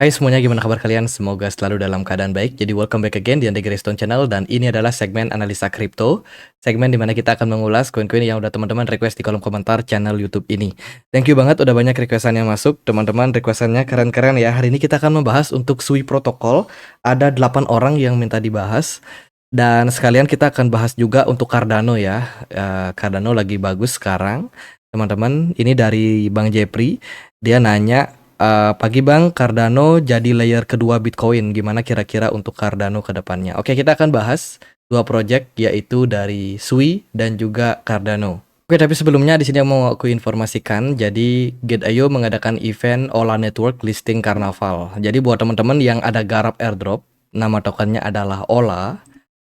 Hai semuanya, gimana kabar kalian? Semoga selalu dalam keadaan baik. Jadi welcome back again di Ande Greystone Channel, dan ini adalah segmen analisa kripto, segmen dimana kita akan mengulas koin-koin yang udah teman-teman request di kolom komentar channel YouTube ini. Thank you banget, udah banyak requestan yang masuk, teman-teman. Requestannya keren-keren ya. Hari ini kita akan membahas untuk Sui Protocol. Ada 8 orang yang minta dibahas. Dan sekalian kita akan bahas juga untuk Cardano ya. Cardano lagi bagus sekarang, teman-teman. Ini dari Bang Jepri. Dia nanya, pagi Bang, Cardano jadi layer kedua Bitcoin. Gimana kira-kira untuk Cardano ke depannya? Oke, kita akan bahas dua project, yaitu dari Sui dan juga Cardano. Oke, tapi sebelumnya di sini mau aku informasikan, jadi Gate.io mengadakan event Ola Network listing Karnaval. Jadi buat teman-teman yang ada garap airdrop, nama tokennya adalah Ola.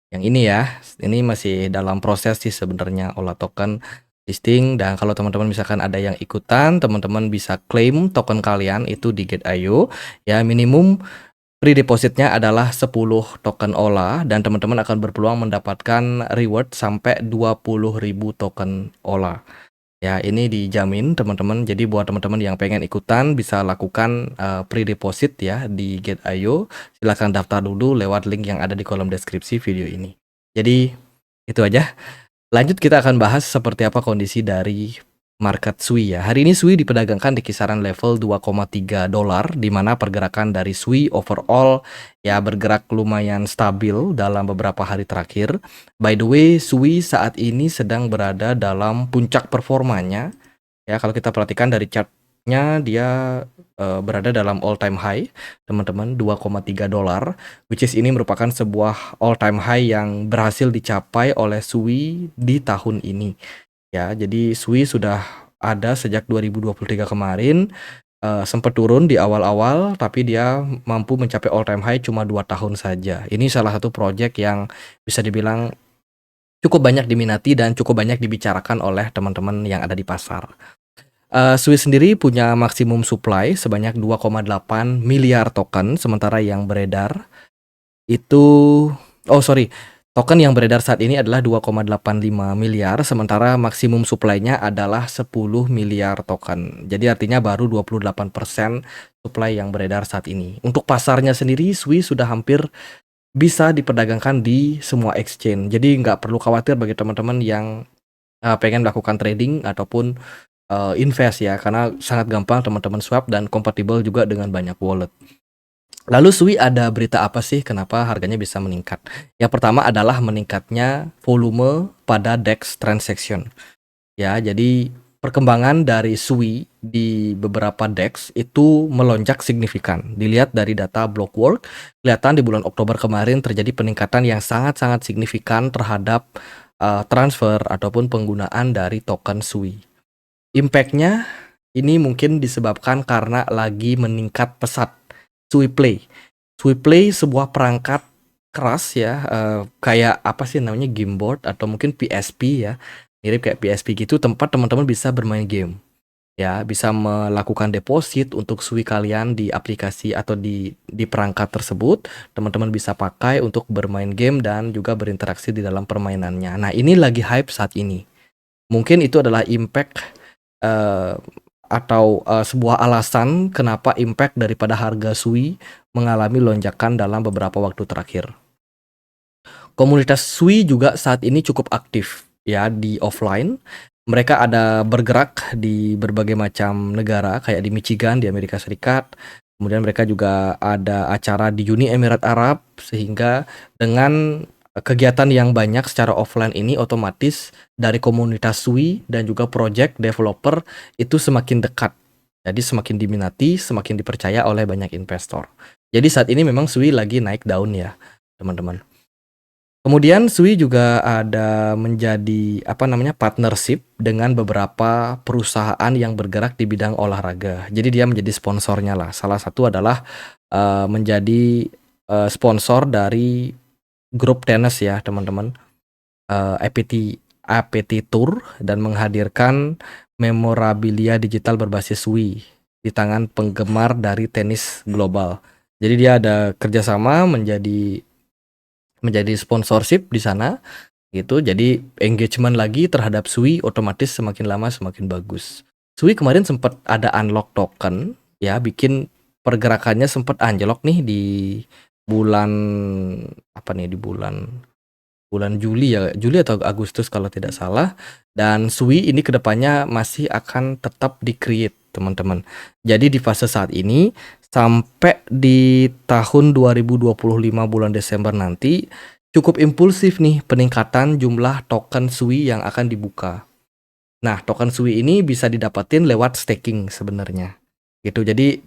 Yang ini ya, ini masih dalam proses sih sebenarnya Ola token listing, dan kalau teman-teman misalkan ada yang ikutan, teman-teman bisa claim token kalian itu di Gate.io ya. Minimum free depositnya adalah 10 token Ola, dan teman-teman akan berpeluang mendapatkan reward sampai 20.000 token Ola. Ya, ini dijamin teman-teman. Jadi buat teman-teman yang pengen ikutan bisa lakukan pre-deposit ya di Gate.io. Silahkan daftar dulu lewat link yang ada di kolom deskripsi video ini. Jadi itu aja. Lanjut, kita akan bahas seperti apa kondisi dari market Sui ya. Hari ini Sui diperdagangkan di kisaran level 2,3 dolar, di mana pergerakan dari Sui overall ya bergerak lumayan stabil dalam beberapa hari terakhir. By the way, Sui saat ini sedang berada dalam puncak performanya ya. Kalau kita perhatikan dari chartnya, dia berada dalam all time high, teman-teman, 2,3 dolar, which is ini merupakan sebuah all time high yang berhasil dicapai oleh Sui di tahun ini. Ya, jadi Sui sudah ada sejak 2023 kemarin, sempat turun di awal-awal, tapi dia mampu mencapai all time high cuma 2 tahun saja. Ini salah satu project yang bisa dibilang cukup banyak diminati dan cukup banyak dibicarakan oleh teman-teman yang ada di pasar. Sui sendiri punya maksimum supply sebanyak 2,8 miliar token, sementara yang beredar itu token yang beredar saat ini adalah 2,85 miliar, sementara maksimum supply-nya adalah 10 miliar token. Jadi artinya baru 28% supply yang beredar saat ini. Untuk pasarnya sendiri, Sui sudah hampir bisa diperdagangkan di semua exchange. Jadi nggak perlu khawatir bagi teman-teman yang pengen melakukan trading ataupun invest ya, karena sangat gampang teman-teman swap dan kompatibel juga dengan banyak wallet. Lalu Sui ada berita apa sih kenapa harganya bisa meningkat? Yang pertama adalah meningkatnya volume pada DEX transaction. Ya, jadi perkembangan dari Sui di beberapa DEX itu melonjak signifikan. Dilihat dari data Blockwork, kelihatan di bulan Oktober kemarin terjadi peningkatan yang sangat-sangat signifikan terhadap transfer ataupun penggunaan dari token Sui. Impact-nya ini mungkin disebabkan karena lagi meningkat pesat Sui Play. Sui Play sebuah perangkat keras ya, kayak apa sih namanya, game board atau mungkin PSP ya, mirip kayak PSP gitu, tempat teman-teman bisa bermain game. Ya, bisa melakukan deposit untuk Sui kalian di aplikasi atau di perangkat tersebut. Teman-teman bisa pakai untuk bermain game dan juga berinteraksi di dalam permainannya. Nah, ini lagi hype saat ini. Mungkin itu adalah impact atau sebuah alasan kenapa impact daripada harga Sui mengalami lonjakan dalam beberapa waktu terakhir. Komunitas Sui juga saat ini cukup aktif ya di offline. Mereka ada bergerak di berbagai macam negara, kayak di Michigan di Amerika Serikat. Kemudian mereka juga ada acara di Uni Emirat Arab, sehingga dengan kegiatan yang banyak secara offline ini, otomatis dari komunitas Sui dan juga project developer itu semakin dekat. Jadi semakin diminati, semakin dipercaya oleh banyak investor. Jadi saat ini memang Sui lagi naik daun ya, teman-teman. Kemudian Sui juga ada menjadi partnership dengan beberapa perusahaan yang bergerak di bidang olahraga. Jadi dia menjadi sponsornya lah. Salah satu adalah menjadi sponsor dari grup tenis ya, teman-teman. APT Tour, dan menghadirkan memorabilia digital berbasis Sui di tangan penggemar dari tenis global. Jadi dia ada kerjasama menjadi sponsorship di sana gitu. Jadi engagement lagi terhadap Sui otomatis semakin lama semakin bagus. Sui kemarin sempat ada unlock token ya, bikin pergerakannya sempat anjlok nih di bulan apa nih, di bulan bulan Juli ya, Juli atau Agustus kalau tidak salah. Dan Sui ini kedepannya masih akan tetap di-create, teman-teman. Jadi di fase saat ini sampai di tahun 2025 bulan Desember nanti cukup impulsif nih peningkatan jumlah token Sui yang akan dibuka. Nah, token Sui ini bisa didapatin lewat staking sebenarnya. Gitu. Jadi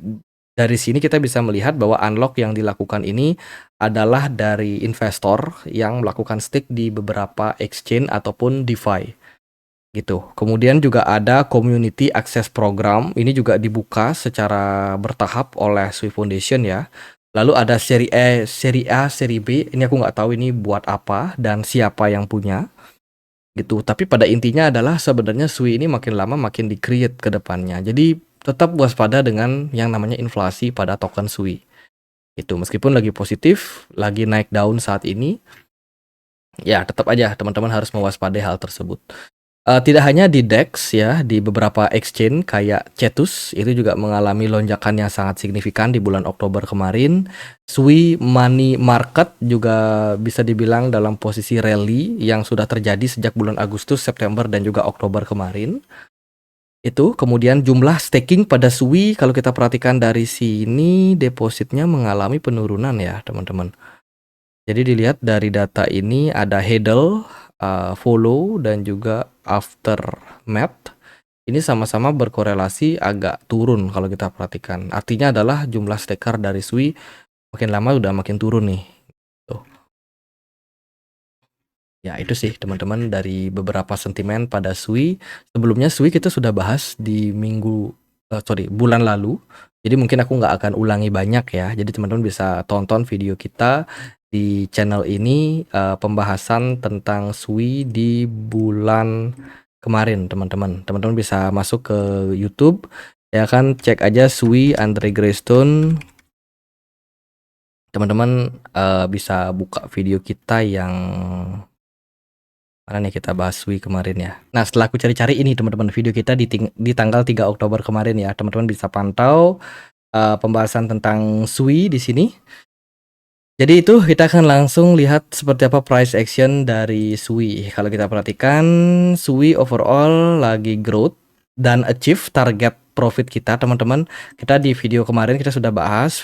dari sini kita bisa melihat bahwa unlock yang dilakukan ini adalah dari investor yang melakukan stake di beberapa exchange ataupun DeFi gitu. Kemudian juga ada community access program, ini juga dibuka secara bertahap oleh Sui Foundation ya. Lalu ada seri E, seri A, seri B, ini aku nggak tahu ini buat apa dan siapa yang punya gitu. Tapi pada intinya adalah sebenarnya Sui ini makin lama makin di-create ke depannya. Jadi tetap waspada dengan yang namanya inflasi pada token Sui. Itu meskipun lagi positif, lagi naik daun saat ini, ya tetap aja teman-teman harus mewaspadai hal tersebut. Tidak hanya di DEX ya, di beberapa exchange kayak Cetus itu juga mengalami lonjakan yang sangat signifikan di bulan Oktober kemarin. Sui Money Market juga bisa dibilang dalam posisi rally yang sudah terjadi sejak bulan Agustus, September, dan juga Oktober kemarin. Itu kemudian jumlah staking pada Sui kalau kita perhatikan dari sini depositnya mengalami penurunan ya teman-teman. Jadi dilihat dari data ini ada Hedel, follow dan juga aftermath. Ini sama-sama berkorelasi agak turun kalau kita perhatikan. Artinya adalah jumlah staker dari Sui makin lama udah makin turun nih. Tuh. Ya itu sih teman-teman dari beberapa sentimen pada Sui. Sebelumnya Sui kita sudah bahas di bulan lalu. Jadi mungkin aku nggak akan ulangi banyak ya. Jadi teman-teman bisa tonton video kita di channel ini, pembahasan tentang Sui di bulan kemarin teman-teman. Teman-teman bisa masuk ke YouTube ya kan, cek aja Sui Andre Greystone. Teman-teman bisa buka video kita yang mana nih kita bahas Sui kemarin ya. Nah, setelah aku cari-cari ini teman-teman video kita di tanggal 3 Oktober kemarin ya. Teman-teman bisa pantau pembahasan tentang Sui di sini. Jadi itu kita akan langsung lihat seperti apa price action dari Sui. Kalau kita perhatikan Sui overall lagi growth dan achieve target profit kita teman-teman. Kita di video kemarin kita sudah bahas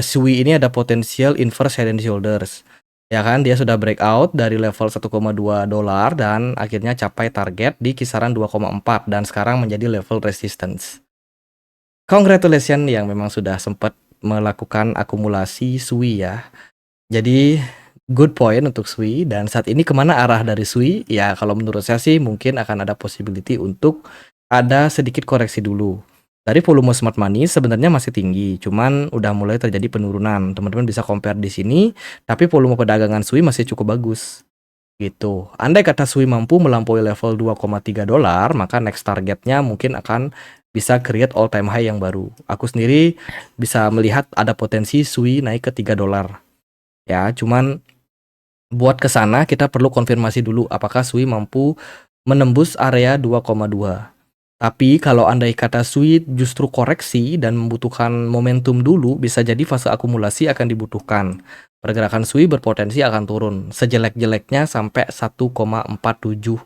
Sui ini ada potensial inverse head and shoulders. Ya kan, dia sudah breakout dari level 1,2 dolar dan akhirnya capai target di kisaran 2,4 dan sekarang menjadi level resistance. Congratulations yang memang sudah sempat melakukan akumulasi Sui ya. Jadi good point untuk Sui. Dan saat ini kemana arah dari Sui? Ya kalau menurut saya sih mungkin akan ada possibility untuk ada sedikit koreksi dulu. Dari volume smart money sebenarnya masih tinggi, cuman udah mulai terjadi penurunan. Teman-teman bisa compare di sini, tapi volume perdagangan Sui masih cukup bagus. Gitu. Andai kata Sui mampu melampaui level 2,3 dolar, maka next targetnya mungkin akan bisa create all time high yang baru. Aku sendiri bisa melihat ada potensi Sui naik ke 3 dolar. Ya, cuman buat ke sana kita perlu konfirmasi dulu apakah Sui mampu menembus area 2,2. Tapi kalau andai kata Sui justru koreksi dan membutuhkan momentum dulu, bisa jadi fase akumulasi akan dibutuhkan. Pergerakan Sui berpotensi akan turun sejelek-jeleknya sampai 1,47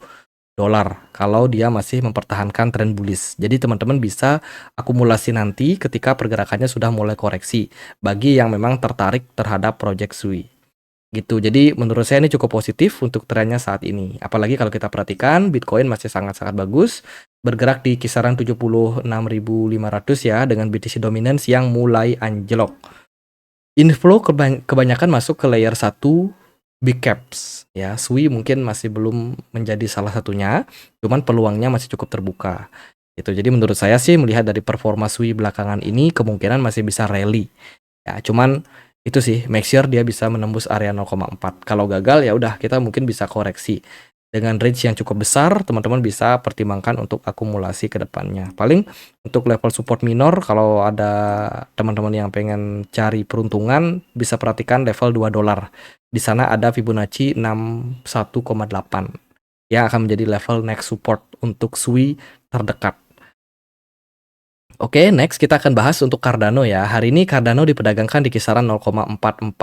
dolar kalau dia masih mempertahankan tren bullish. Jadi teman-teman bisa akumulasi nanti ketika pergerakannya sudah mulai koreksi bagi yang memang tertarik terhadap project Sui. Gitu. Jadi menurut saya ini cukup positif untuk trennya saat ini. Apalagi kalau kita perhatikan Bitcoin masih sangat-sangat bagus, bergerak di kisaran 76.500 ya dengan BTC dominance yang mulai anjlok. Inflow kebanyakan masuk ke layer 1 big caps ya. Sui mungkin masih belum menjadi salah satunya, cuman peluangnya masih cukup terbuka. Itu. Jadi menurut saya sih melihat dari performa Sui belakangan ini kemungkinan masih bisa rally. Ya, cuman itu sih make sure dia bisa menembus area 0,4. Kalau gagal ya udah kita mungkin bisa koreksi. Dengan range yang cukup besar, teman-teman bisa pertimbangkan untuk akumulasi ke depannya. Paling untuk level support minor kalau ada teman-teman yang pengen cari peruntungan bisa perhatikan level 2 dolar. Di sana ada Fibonacci 61,8 yang akan menjadi level next support untuk Sui terdekat. Oke, next kita akan bahas untuk Cardano ya. Hari ini Cardano diperdagangkan di kisaran $0,44.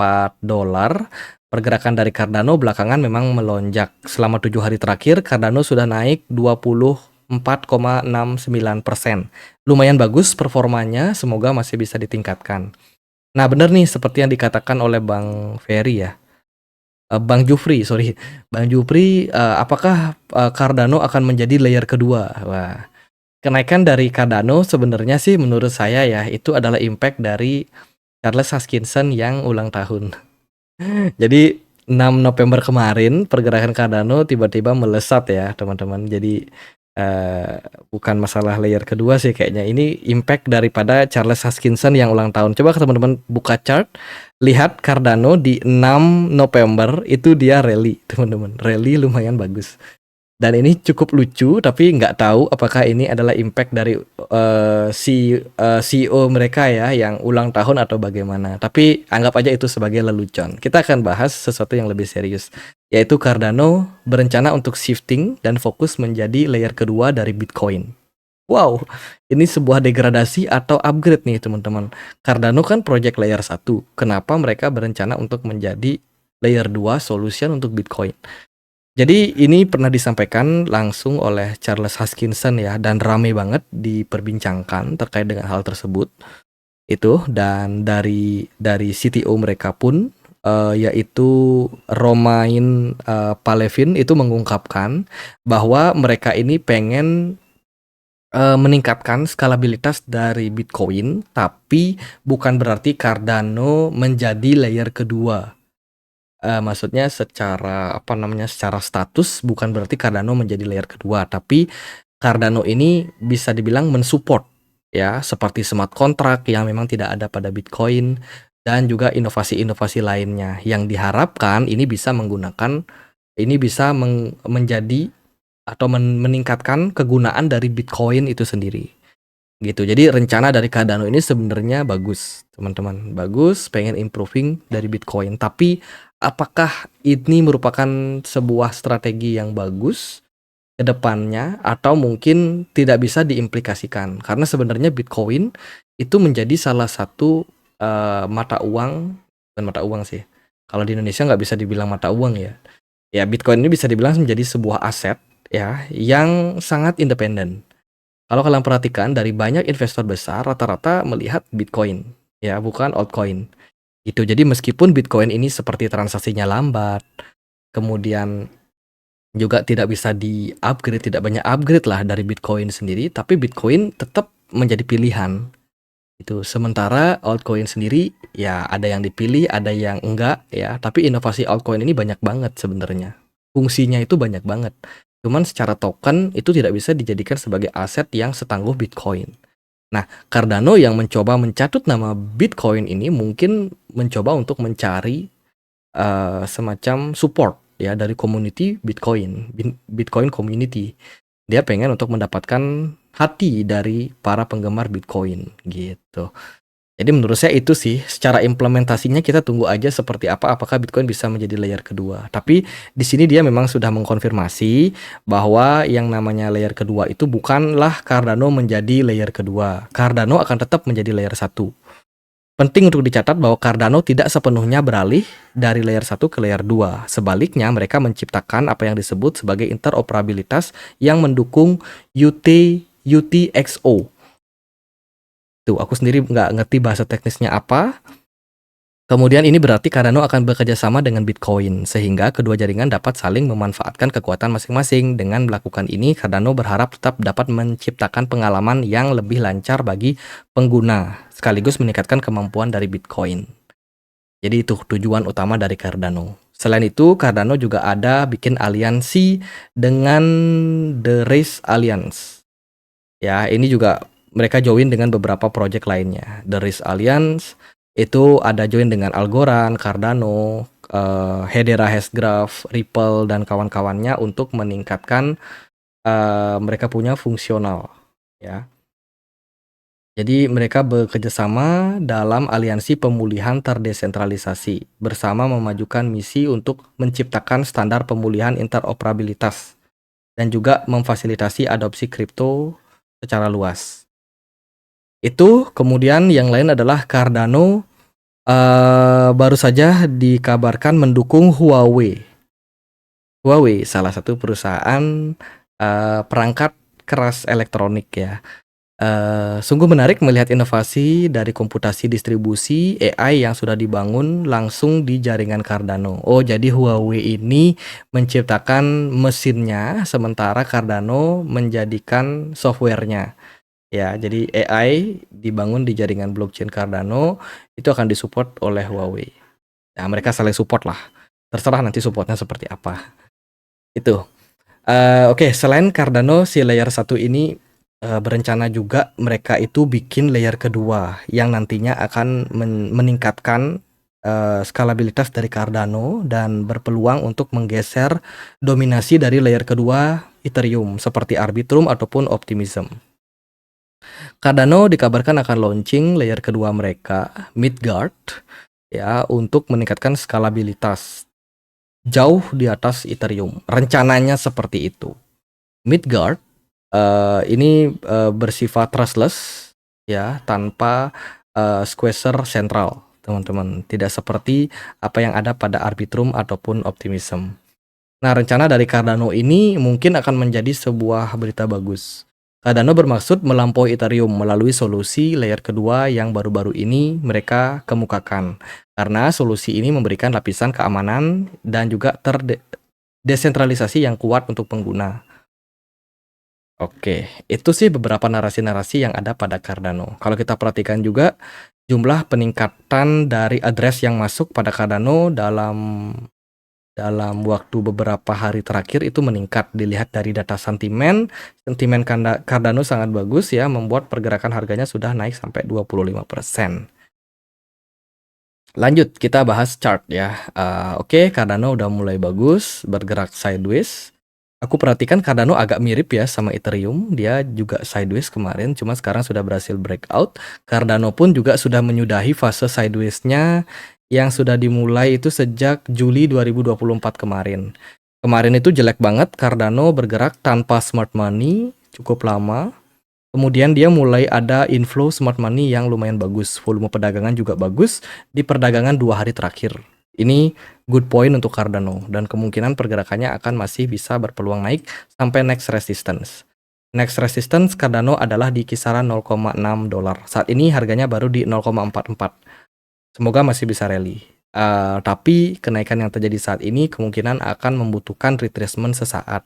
Pergerakan dari Cardano belakangan memang melonjak. Selama 7 hari terakhir, Cardano sudah naik 24,69%. Lumayan bagus performanya, semoga masih bisa ditingkatkan. Nah, benar nih seperti yang dikatakan oleh Bang Ferry ya. Bang Jufri, sorry. Bang Jufri, apakah Cardano akan menjadi layer kedua? Wah, kenaikan dari Cardano sebenarnya sih menurut saya ya, itu adalah impact dari Charles Hoskinson yang ulang tahun. Jadi 6 November kemarin pergerakan Cardano tiba-tiba melesat ya teman-teman. Jadi eh, bukan masalah layer kedua sih kayaknya. Ini impact daripada Charles Hoskinson yang ulang tahun. Coba teman-teman buka chart, lihat Cardano di 6 November itu dia rally teman-teman. Rally lumayan bagus. Dan ini cukup lucu, tapi nggak tahu apakah ini adalah impact dari CEO mereka ya yang ulang tahun atau bagaimana. Tapi anggap aja itu sebagai lelucon. Kita akan bahas sesuatu yang lebih serius, yaitu Cardano berencana untuk shifting dan fokus menjadi layer kedua dari Bitcoin. Wow, ini sebuah degradasi atau upgrade nih teman-teman. Cardano kan project layer 1. Kenapa mereka berencana untuk menjadi layer 2 solution untuk Bitcoin? Jadi ini pernah disampaikan langsung oleh Charles Hoskinson ya, dan rame banget diperbincangkan terkait dengan hal tersebut itu. Dan dari CTO mereka pun yaitu Romain Palevin itu mengungkapkan bahwa mereka ini pengen meningkatkan skalabilitas dari Bitcoin, tapi bukan berarti Cardano menjadi layer kedua. Maksudnya secara status bukan berarti Cardano menjadi layer kedua, tapi Cardano ini bisa dibilang mensupport ya, seperti smart contract yang memang tidak ada pada Bitcoin, dan juga inovasi-inovasi lainnya yang diharapkan ini bisa menjadi atau meningkatkan kegunaan dari Bitcoin itu sendiri. Gitu. Jadi rencana dari Cardano ini sebenarnya bagus, teman-teman. Bagus, pengen improving dari Bitcoin. Tapi apakah ini merupakan sebuah strategi yang bagus ke depannya atau mungkin tidak bisa diimplikasikan? Karena sebenarnya Bitcoin itu menjadi salah satu mata uang, bukan mata uang sih. Kalau di Indonesia nggak bisa dibilang mata uang ya. Ya, Bitcoin ini bisa dibilang menjadi sebuah aset ya yang sangat independen. Kalau kalian perhatikan dari banyak investor besar rata-rata melihat Bitcoin ya, bukan altcoin. Itu jadi meskipun Bitcoin ini seperti transaksinya lambat, kemudian juga tidak bisa di-upgrade, tidak banyak upgrade lah dari Bitcoin sendiri, tapi Bitcoin tetap menjadi pilihan. Itu sementara altcoin sendiri ya ada yang dipilih, ada yang enggak ya, tapi inovasi altcoin ini banyak banget sebenarnya. Fungsinya itu banyak banget. Cuman secara token itu tidak bisa dijadikan sebagai aset yang setangguh Bitcoin. Nah, Cardano yang mencoba mencatut nama Bitcoin ini mungkin mencoba untuk mencari semacam support ya dari community Bitcoin community. Dia pengen untuk mendapatkan hati dari para penggemar Bitcoin gitu. Jadi menurut saya itu sih, secara implementasinya kita tunggu aja seperti apa, apakah Bitcoin bisa menjadi layer kedua. Tapi di sini dia memang sudah mengkonfirmasi bahwa yang namanya layer kedua itu bukanlah Cardano menjadi layer kedua. Cardano akan tetap menjadi layer satu. Penting untuk dicatat bahwa Cardano tidak sepenuhnya beralih dari layer 1 ke layer 2. Sebaliknya, mereka menciptakan apa yang disebut sebagai interoperabilitas yang mendukung UTXO. Tuh, aku sendiri nggak ngerti bahasa teknisnya apa. Kemudian ini berarti Cardano akan bekerja sama dengan Bitcoin, sehingga kedua jaringan dapat saling memanfaatkan kekuatan masing-masing. Dengan melakukan ini, Cardano berharap tetap dapat menciptakan pengalaman yang lebih lancar bagi pengguna, sekaligus meningkatkan kemampuan dari Bitcoin. Jadi itu tujuan utama dari Cardano. Selain itu, Cardano juga ada bikin aliansi dengan The Race Alliance. Ya, ini juga mereka join dengan beberapa project lainnya. The Race Alliance itu ada join dengan Algorand, Cardano, Hedera Hashgraph, Ripple, dan kawan-kawannya untuk meningkatkan mereka punya fungsional. Ya. Jadi mereka bekerja sama dalam aliansi pemulihan terdesentralisasi bersama memajukan misi untuk menciptakan standar pemulihan interoperabilitas dan juga memfasilitasi adopsi kripto secara luas. Itu kemudian yang lain adalah Cardano baru saja dikabarkan mendukung Huawei. Huawei salah satu perusahaan perangkat keras elektronik ya. Sungguh menarik melihat inovasi dari komputasi distribusi AI yang sudah dibangun langsung di jaringan Cardano. Oh, jadi Huawei ini menciptakan mesinnya, sementara Cardano menjadikan softwarenya. Ya, jadi AI dibangun di jaringan blockchain Cardano itu akan disupport oleh Huawei. Nah, mereka saling support lah. Terserah nanti supportnya seperti apa. Itu. Oke, selain Cardano, si layer 1 ini berencana juga mereka itu bikin layer kedua yang nantinya akan meningkatkan skalabilitas dari Cardano dan berpeluang untuk menggeser dominasi dari layer kedua Ethereum seperti Arbitrum ataupun Optimism. Cardano dikabarkan akan launching layer kedua mereka, Midgard, ya, untuk meningkatkan skalabilitas jauh di atas Ethereum. Rencananya seperti itu. Midgard ini bersifat trustless, ya, tanpa squeezer sentral, teman-teman. Tidak seperti apa yang ada pada Arbitrum ataupun Optimism. Nah, rencana dari Cardano ini mungkin akan menjadi sebuah berita bagus. Cardano bermaksud melampaui Ethereum melalui solusi layer kedua yang baru-baru ini mereka kemukakan. Karena solusi ini memberikan lapisan keamanan dan juga terdesentralisasi yang kuat untuk pengguna. Oke, itu sih beberapa narasi-narasi yang ada pada Cardano. Kalau kita perhatikan juga jumlah peningkatan dari address yang masuk pada Cardano dalam waktu beberapa hari terakhir itu meningkat. Dilihat dari data sentimen Cardano sangat bagus ya, membuat pergerakan harganya sudah naik sampai 25%. Lanjut, kita bahas chart ya. Oke, Cardano udah mulai bagus, bergerak sideways. Aku perhatikan Cardano agak mirip ya sama Ethereum, dia juga sideways kemarin, cuma sekarang sudah berhasil breakout. Cardano pun juga sudah menyudahi fase sideways-nya yang sudah dimulai itu sejak Juli 2024 kemarin. Kemarin itu jelek banget, Cardano bergerak tanpa smart money cukup lama. Kemudian dia mulai ada inflow smart money yang lumayan bagus, volume perdagangan juga bagus di perdagangan 2 hari terakhir. Ini good point untuk Cardano dan kemungkinan pergerakannya akan masih bisa berpeluang naik sampai next resistance. Next resistance Cardano adalah di kisaran 0,6 dolar. Saat ini harganya baru di 0,44. Semoga masih bisa rally. Tapi kenaikan yang terjadi saat ini kemungkinan akan membutuhkan retracement sesaat.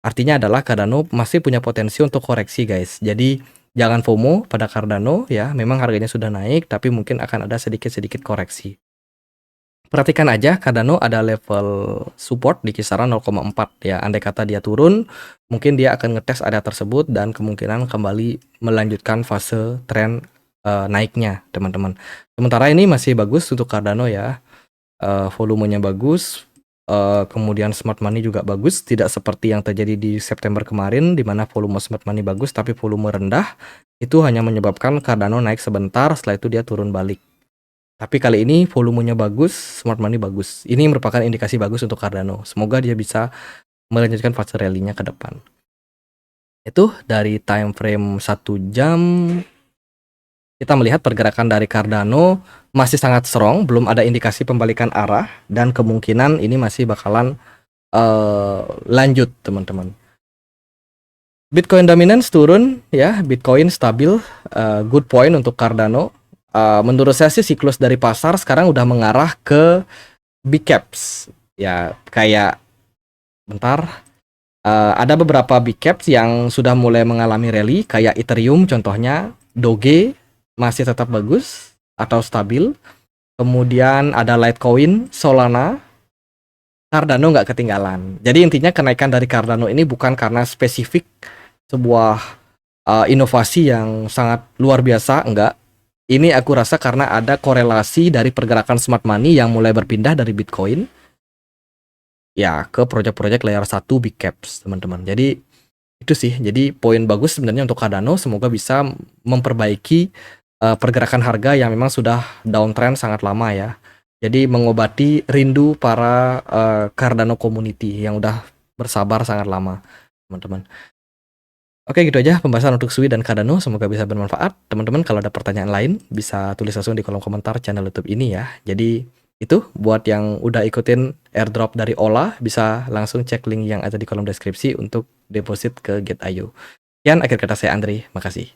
Artinya adalah Cardano masih punya potensi untuk koreksi, guys. Jadi jangan FOMO pada Cardano ya. Memang harganya sudah naik, tapi mungkin akan ada sedikit-sedikit koreksi. Perhatikan aja Cardano ada level support di kisaran 0,4 ya. Andai kata dia turun, mungkin dia akan ngetes area tersebut dan kemungkinan kembali melanjutkan fase tren naiknya, teman-teman. Sementara ini masih bagus untuk Cardano ya. Volumenya bagus, kemudian smart money juga bagus, tidak seperti yang terjadi di September kemarin di mana volume smart money bagus tapi volume rendah. Itu hanya menyebabkan Cardano naik sebentar, setelah itu dia turun balik. Tapi kali ini volumenya bagus, smart money bagus. Ini merupakan indikasi bagus untuk Cardano. Semoga dia bisa melanjutkan fase rally-nya ke depan. Itu dari time frame 1 jam. Kita melihat pergerakan dari Cardano masih sangat strong, belum ada indikasi pembalikan arah dan kemungkinan ini masih bakalan lanjut, teman-teman. Bitcoin dominance turun ya, Bitcoin stabil, good point untuk Cardano. Menurut saya sih siklus dari pasar sekarang udah mengarah ke big caps ya, kayak bentar, ada beberapa big caps yang sudah mulai mengalami rally kayak Ethereum contohnya, Doge masih tetap bagus atau stabil, kemudian ada Litecoin, Solana, Cardano nggak ketinggalan. Jadi intinya kenaikan dari Cardano ini bukan karena spesifik sebuah inovasi yang sangat luar biasa, enggak. Ini aku rasa karena ada korelasi dari pergerakan smart money yang mulai berpindah dari Bitcoin ya ke proyek-proyek layer 1 big caps, teman-teman. Jadi itu sih. Jadi poin bagus sebenarnya untuk Cardano, semoga bisa memperbaiki pergerakan harga yang memang sudah downtrend sangat lama ya. Jadi mengobati rindu para Cardano community yang udah bersabar sangat lama, teman-teman. Oke, gitu aja pembahasan untuk Sui dan Cardano, semoga bisa bermanfaat. Teman-teman kalau ada pertanyaan lain bisa tulis langsung di kolom komentar channel YouTube ini ya. Jadi itu buat yang udah ikutin airdrop dari Ola bisa langsung cek link yang ada di kolom deskripsi untuk deposit ke Get.io. Sekian akhir kata saya Andri, makasih.